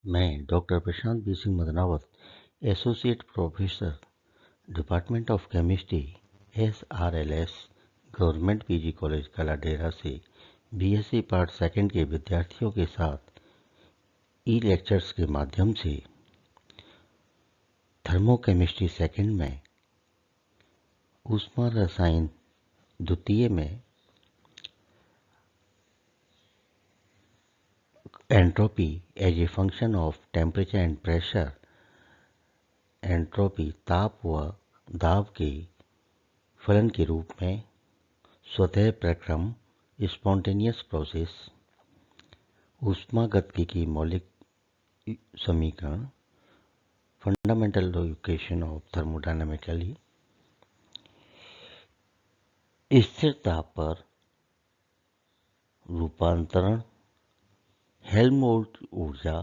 मैं doctor Prashant B Singh Madanawat, associate professor, department of chemistry, SRLS, government PG college Kaladera से BSc part second के विद्यार्थियों के साथ ई लेक्चर्स के माध्यम से थर्मोकेमिस्ट्री सेकंड में ऊष्मा रसायन द्वितीय में entropy as a function of temperature and pressure, entropy ताप व दाब के फलन के रूप में, स्वतः प्रक्रम स्पॉन्टेनियस प्रोसेस, ऊष्मागतिकी मौलिक समीकरण, फंडामेंटल इक्वेशन ऑफ थर्मोडायनामिकली, स्थिर ताप पर रूपांतरण, हेल्महोल्ट्ज ऊर्जा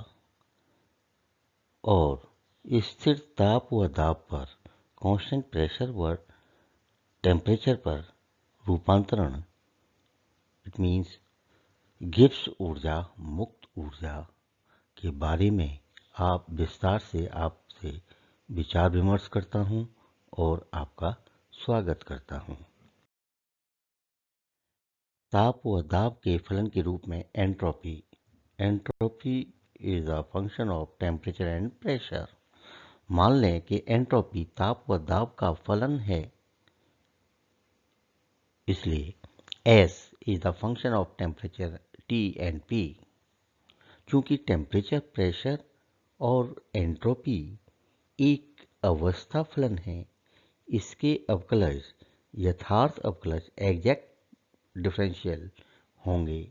और स्थिर ताप व दाब पर कांस्टेंट प्रेशर व टेम्परेचर पर रूपांतरण, इट मीन्स गिब्स ऊर्जा, मुक्त ऊर्जा के बारे में आप विस्तार से आपसे विचार विमर्श करता हूं और आपका स्वागत करता हूं। ताप व दाब के फलन के रूप में entropy is a function of temperature and pressure. मान लें कि एंट्रोपी ताप व दाब का फलन है, इसलिए S is the function of temperature T and P। चूंकि टेम्परेचर, प्रेशर और एंट्रोपी एक अवस्था फलन है, इसके अवकलज यथार्थ अवकलज एग्जैक्ट डिफरेंशियल होंगे,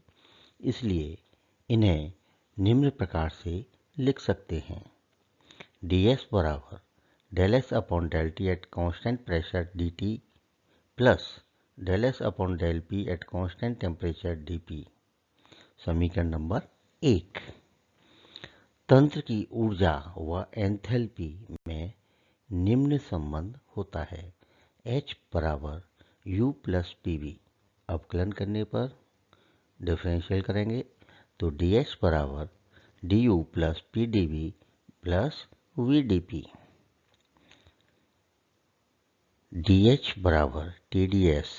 इसलिए इन्हें निम्न प्रकार से लिख सकते हैं। ds बराबर del S upon del T at constant pressure dt plus del S upon del P at constant temperature dp। समीकरण नंबर 1। तंत्र की ऊर्जा व एंथैल्पी में निम्न संबंध होता है। H बराबर U प्लस PV। अवकलन करने पर डिफरेंशियल करेंगे तो ds बराबर du plus pdv plus vdp। dh बराबर tds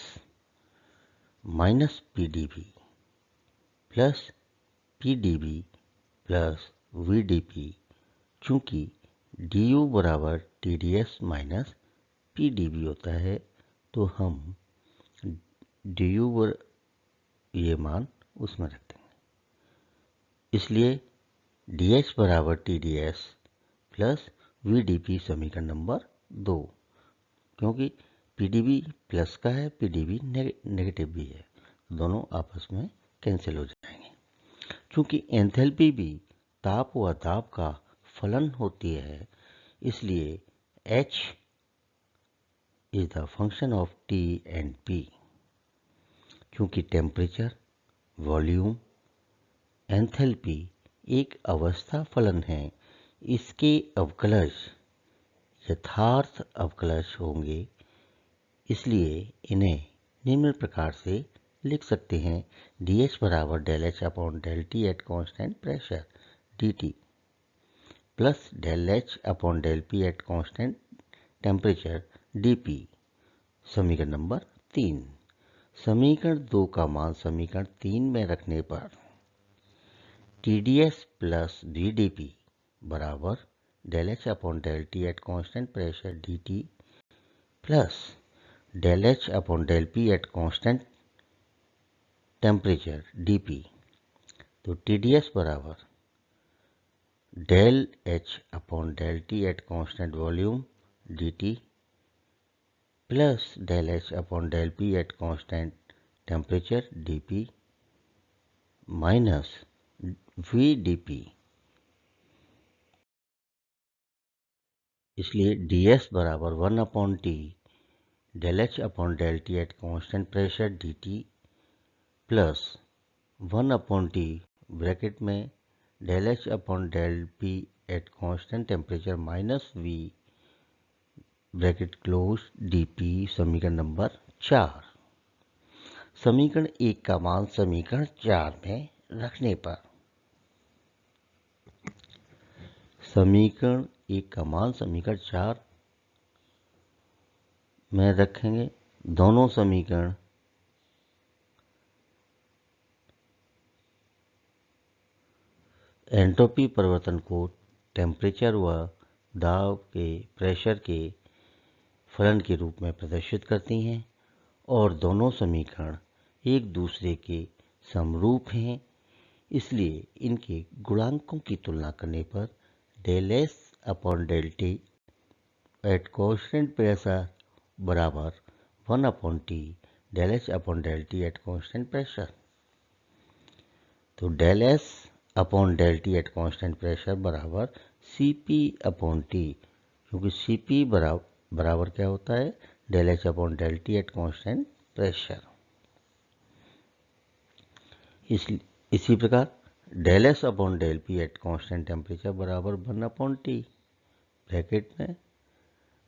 minus pdv plus pdv plus vdp। चूंकि du बराबर tds माइनस pdv होता है, तो हम du ये मान उसमें रख देंगे, इसलिए dh बराबर tds प्लस vdp। समीकरण नंबर 2। क्योंकि pdv प्लस का है, pdv नेगेटिव भी है, दोनों आपस में कैंसिल हो जाएंगे। चूंकि एंथैल्पी भी ताप व दाब का फलन होती है, इसलिए H is the function of T and P। चूंकि टेम्परेचर, वॉल्यूम, एंथैल्पी एक अवस्था फलन है, इसके अवकलज यथार्थ अवकलज होंगे, इसलिए इन्हें निम्न प्रकार से लिख सकते हैं। dH बराबर del H upon del T at constant pressure dt plus del H upon del P at constant temperature dp। समीकरण नंबर 3। समीकरण 2 का मान समीकरण 3 में रखने पर TDS प्लस VDP बराबर del H upon del T at constant pressure dt plus del H upon del P at constant temperature dp। तो TDS बराबर del H upon del T at constant volume dt plus del H upon del P at constant temperature dp minus vdp। इसलिए ds बराबर 1 upon T del H upon del T at constant pressure dt plus 1 upon T bracket में del H upon del P at constant temperature minus v bracket close dp। समीकरण नंबर 4। समीकरण 1 का मान समीकरण 4 में रखने पर समीकरण 1 का मान समीकरण 4 में रखेंगे। दोनों समीकरण एंट्रोपी परिवर्तन को टेम्परेचर व दाब के प्रेशर के फलन के रूप में प्रदर्शित करती हैं और दोनों समीकरण एक दूसरे के समरूप हैं। इसलिए इनके गुणांकों की तुलना करने पर del S upon del T at constant pressure बराबर 1 upon T del H upon del T at constant pressure. तो del S upon del T at constant pressure बराबर सी पी अपॉन टी, क्योंकि सी पी बराबर क्या होता है, del H upon del T at constant pressure. इसी प्रकार del S upon del P at constant temperature बराबर 1 अपॉन टी ब्रैकेट में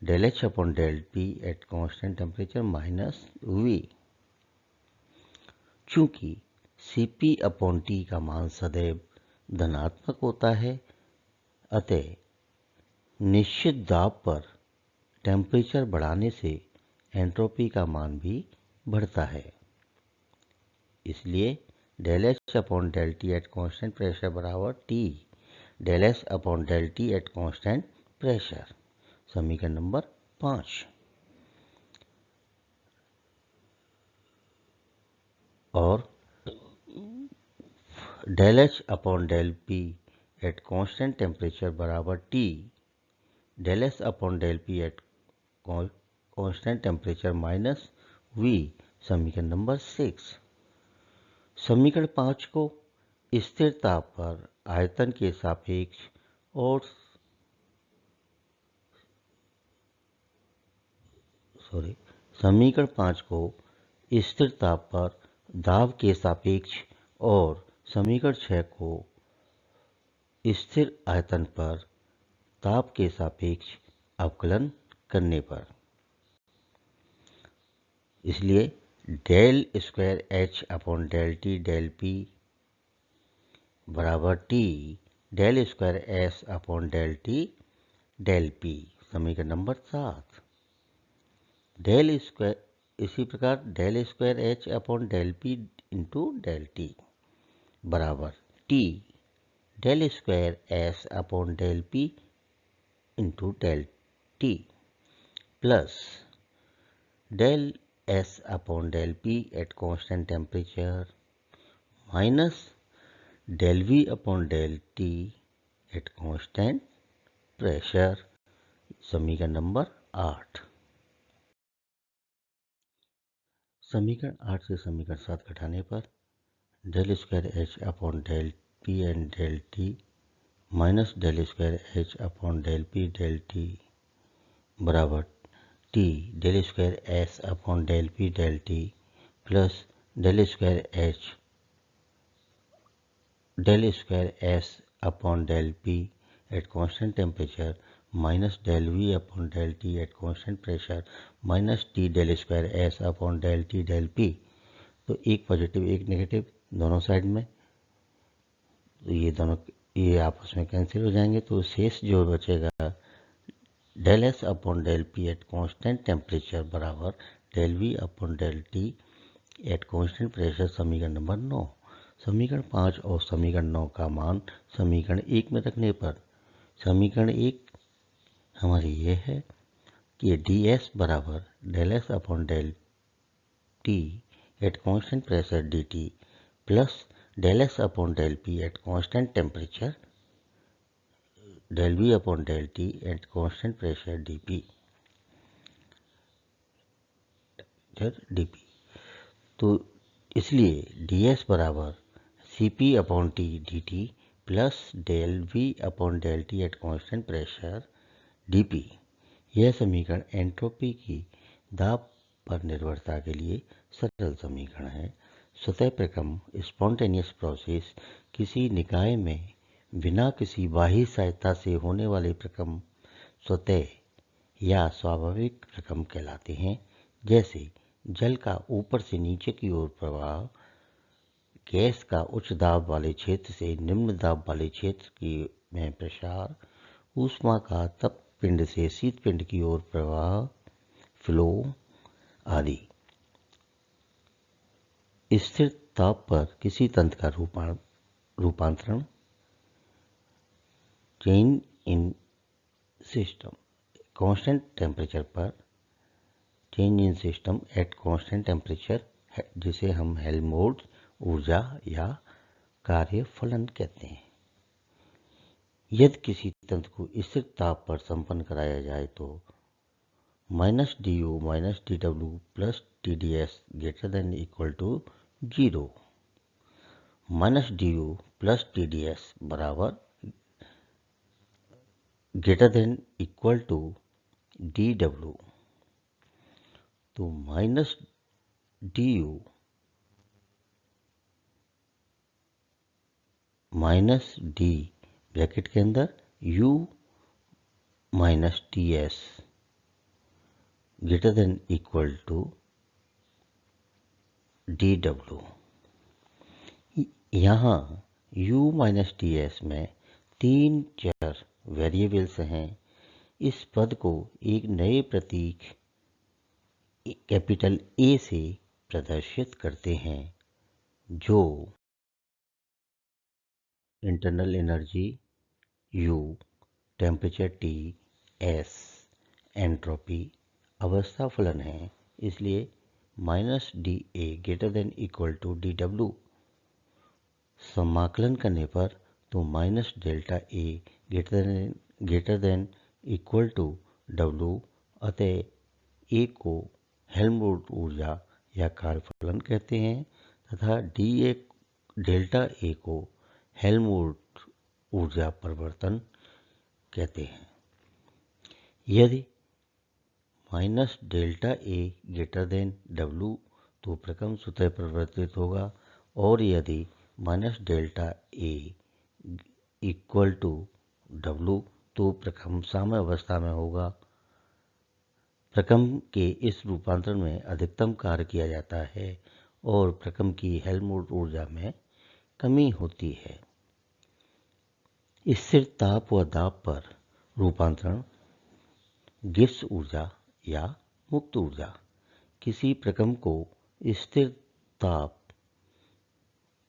del H upon del P at constant temperature minus V. चूंकि C P upon T का मान सदैव धनात्मक होता है, अतः निश्चित दाब पर टेम्परेचर बढ़ाने से एंट्रोपी का मान भी बढ़ता है। इसलिए del H upon del T at constant pressure बराबर T del S upon del T at constant pressure. समीकरण नंबर 5। और del H upon del P at constant temperature बराबर T del S upon del P at constant temperature minus V. समीकरण number 6। समीकरण 5 को स्थिर ताप पर आयतन के सापेक्ष और समीकरण 5 को स्थिर ताप पर दाब के सापेक्ष और समीकरण 6 को स्थिर आयतन पर ताप के सापेक्ष अवकलन करने पर। इसलिए del square H upon del T del P बराबर T del square S upon del T del P. समीकरण नंबर 7। डेल स्क्वायर इसी प्रकार del square H upon del P into del T बराबर T del square S upon del P into del T plus del S upon del P at constant temperature minus del V upon del T at constant pressure. समीकरण number 8। समीकरण 8 से समीकरण 7 घटाने पर del square H upon del P and del T minus del square H upon del P del T बराबर T del square S upon del P del T plus del square S upon del P at constant temperature minus del V upon del T at constant pressure minus T del square S upon del T del P. तो एक positive एक negative दोनों side में, तो ये आपस में cancel हो जाएंगे। तो शेष जो बचेगा del S upon del P at constant temperature बराबर del V upon del T at constant pressure. समीकरण नंबर 9। समीकरण 5 और समीकरण 9 का मान समीकरण 1 में रखने पर समीकरण 1 हमारी ये है कि डी एस बराबर del S upon del T at constant pressure D T plus del S upon del P at constant temperature del V upon del T at constant pressure D P. तो इसलिए D S बराबर C P upon T D T plus del V upon del T at constant pressure D P. यह समीकरण entropy की दाब पर निर्भरता के लिए सरल समीकरण है। स्वतः प्रकम स्पॉन्टेनियस प्रोसेस किसी निकाय में बिना किसी बाह्य सहायता से होने वाले प्रकम स्वतः या स्वाभाविक प्रकम कहलाते हैं। जैसे जल का ऊपर से नीचे की ओर प्रवाह, गैस का उच्च दाब वाले क्षेत्र से निम्न दाब वाले क्षेत्र में प्रसार, ऊष्मा का तप पिंड से शीत पिंड की ओर प्रवाह, फ्लो आदि। स्थिर ताप पर किसी तंत्र का रूपांतरण, change in system. Constant temperature पर change in system at constant temperature, जिसे हम हेल्महोल्ट्ज ऊर्जा या कार्य फलन कहते हैं। यदि किसी तंत्र को स्थिर ताप पर संपन्न कराया जाए तो -du - dw plus TdS greater than equal to 0। -du plus TdS बराबर greater than equal to dw। तो -du माइनस डी ब्रैकेट के अंदर u minus TS greater than equal to dw। यहाँ u माइनस TS में 3 चर variables हैं। इस पद को एक नए प्रतीक कैपिटल A से प्रदर्शित करते हैं, जो internal energy U, temperature T, S, entropy, अवस्था फलन है। इसलिए -dA greater than equal to dW। समाकलन करने पर तो -delta A greater than equal to W। अतः A को हेल्महोल्ट्ज ऊर्जा या कार्यफलन कहते हैं तथा डेल्टा A को हेल्महोल्ट्ज ऊर्जा परिवर्तन कहते हैं। यदि -delta A greater than W तो प्रकम स्वतः परिवर्तित होगा, और यदि -delta A equal to W तो प्रकम साम्य अवस्था में होगा। प्रकम के इस रूपांतरण में अधिकतम कार्य किया जाता है और प्रकम की हेल्महोल्ट्ज ऊर्जा में कमी होती है। स्थिर ताप व दाब पर रूपांतरण, गिब्स ऊर्जा या मुक्त ऊर्जा। किसी प्रकम को स्थिर ताप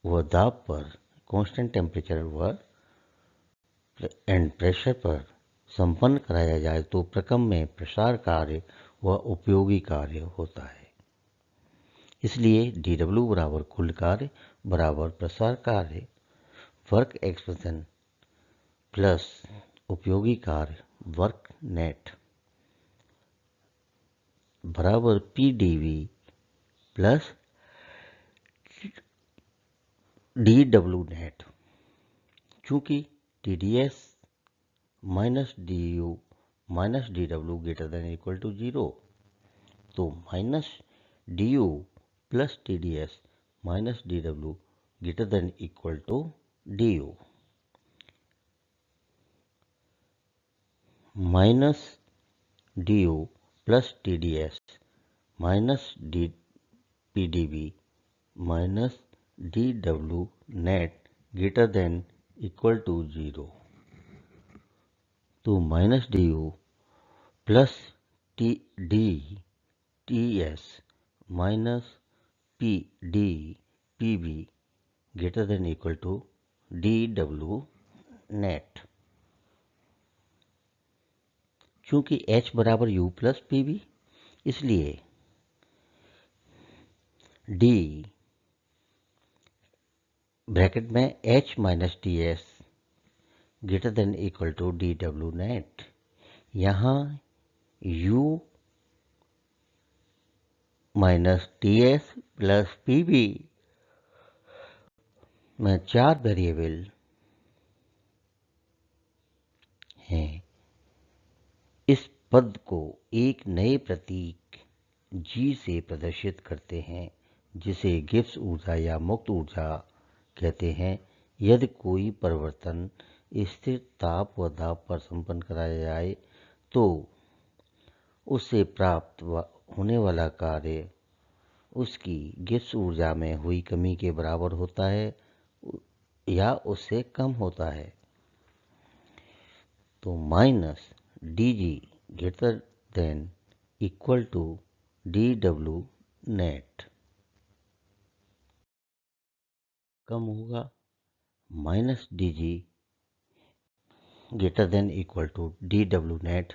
व दाब पर कांस्टेंट टेम्परेचर व प्रेशर पर संपन्न कराया जाए तो प्रकम में प्रसार कार्य व उपयोगी कार्य होता है। इसलिए dW बराबर कुल कार्य बराबर प्रसार कार्य वर्क एक्सप्रेशन प्लस उपयोगी कार्य वर्क नेट बराबर PdV प्लस dW नेट। चूंकि TdS minus du minus dW greater than equal to 0, तो -du plus TdS minus dW greater than equal to du। -du plus TdS minus PdV minus dW net greater than equal to 0। तो -du plus TS minus PV greater than equal to dW net. चूंकि H बराबर U plus PV, इसलिए D bracket में H minus TS greater than equal to dW net. यहाँ U minus TS plus PV में 4 variable हैं। इस पद को एक नए प्रतीक G से प्रदर्शित करते हैं, जिसे गिब्स ऊर्जा या मुक्त ऊर्जा कहते हैं। यदि कोई परिवर्तन स्थिर ताप व दाब पर संपन्न कराया जाए तो उससे प्राप्त होने वाला कार्य उसकी गिब्स ऊर्जा में हुई कमी के बराबर होता है या उससे कम होता है। तो तो minus D G greater than equal to D W net कम होगा minus D G greater than equal to D W net.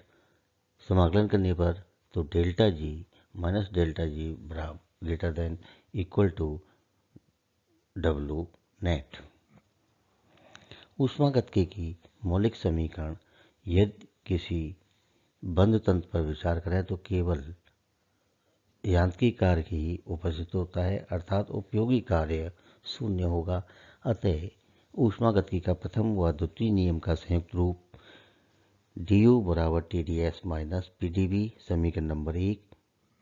समाकलन करने पर तो delta G minus delta G बराबर greater than equal to W net. ऊष्मागतिकी की मौलिक समीकरण यदि किसी बंद तंत्र पर विचार करें तो केवल यांत्रिकी कार्य ही उपस्थित होता है, अर्थात उपयोगी कार्य शून्य होगा। अतः ऊष्मागतिकी का प्रथम व द्वितीय नियम का संयुक्त रूप du बराबर TdS माइनस PdV समीकरण नंबर 1।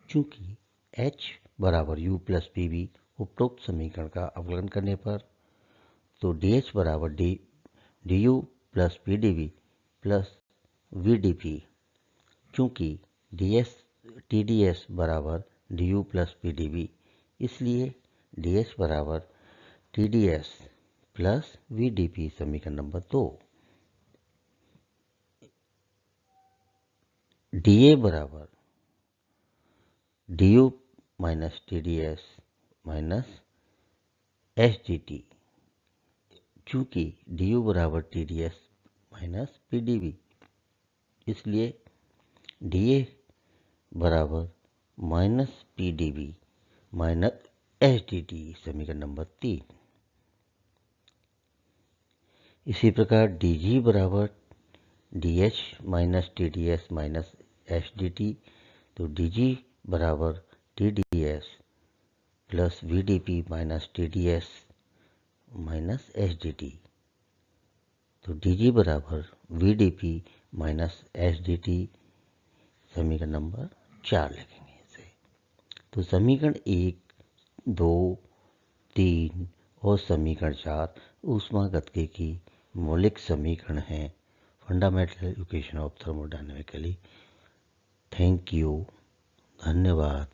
चूंकि H बराबर U प्लस PV उपरोक्त समीकरण का अवकलन करने पर तो DH बराबर du plus PdV plus VdP। चूंकि TdS बराबर du प्लस PdV इसलिए DH बराबर TdS प्लस VdP समीकरण नंबर 2। dA बराबर du minus TdS minus SDT। चूंकि du बराबर TdS माइनस PdV इसलिए dA बराबर माइनस PdV माइनस SDT समीकरण नंबर 3। इसी प्रकार dG बराबर DH minus TdS minus SDT। तो dG बराबर TdS plus VdP minus TdS minus SDT। तो dG बराबर VdP माइनस SDT समीकरण नंबर 4 लिखेंगे इसे। तो समीकरण 1, 2, 3 और समीकरण 4 ऊष्मागतिकी की मौलिक समीकरण हैं fundamental equation of thermodynamically. Thank you, धन्यवाद।